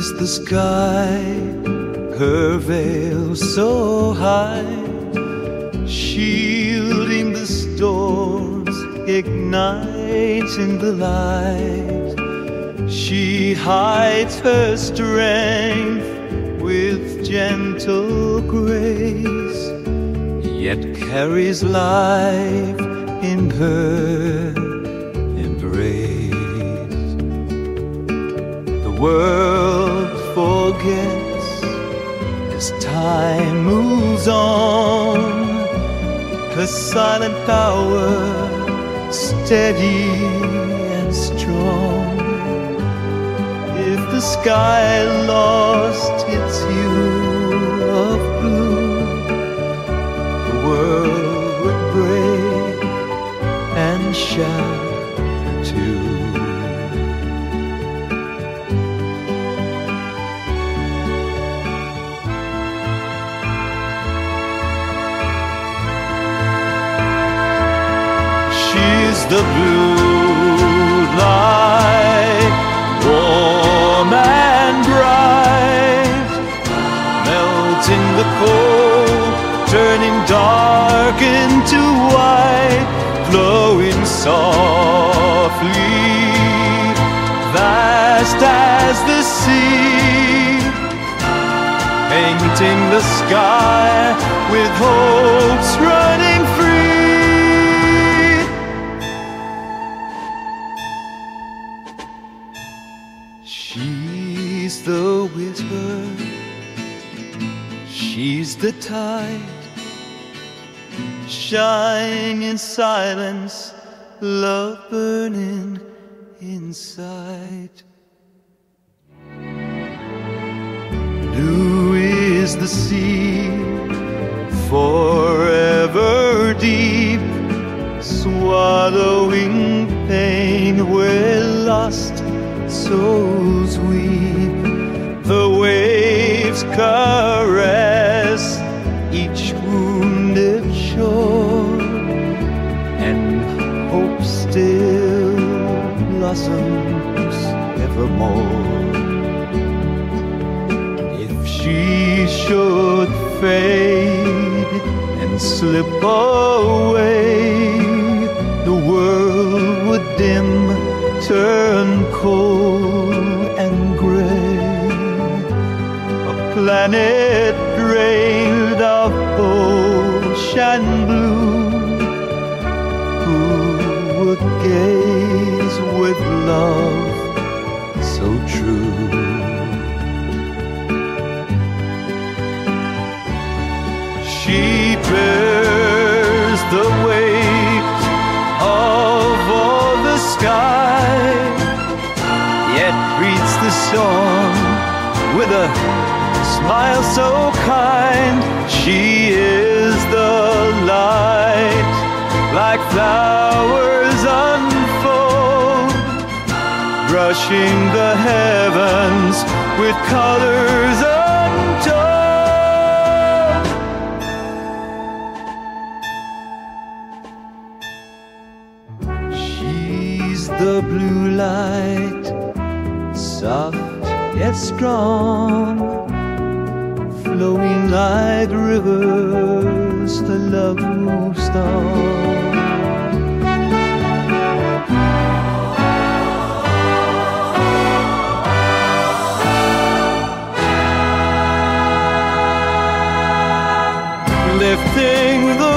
is the sky, her veil so high, shielding the storms, igniting the light. She hides her strength with gentle grace, yet carries life in her embrace. The world forgets as time moves on, her silent power steady and strong. If the sky lost its hue of blue, the world would break and shout too. She's the blue light, warm and bright, melting the cold, turning dark into white, glowing softly, vast as the sea, painting the sky with hopes running free. She's the whisper, she's the tide, shine in silence, love burning inside. Blue is the sea, forever deep, swallowing pain where lost souls weep. The waves caress each wounded shore, and hope still blossoms evermore. If she should fade and slip away, the world would dim, turn cold and gray, a planet drained of ocean blue. Who would gaze with love so true? She bears the weight of all the sky, yet greets the storm with a smile so kind. She is the light, like flowers unfold, brushing the heavens with colors untold. She's the blue light, soft yet strong, flowing like rivers, the love moves on. Lifting the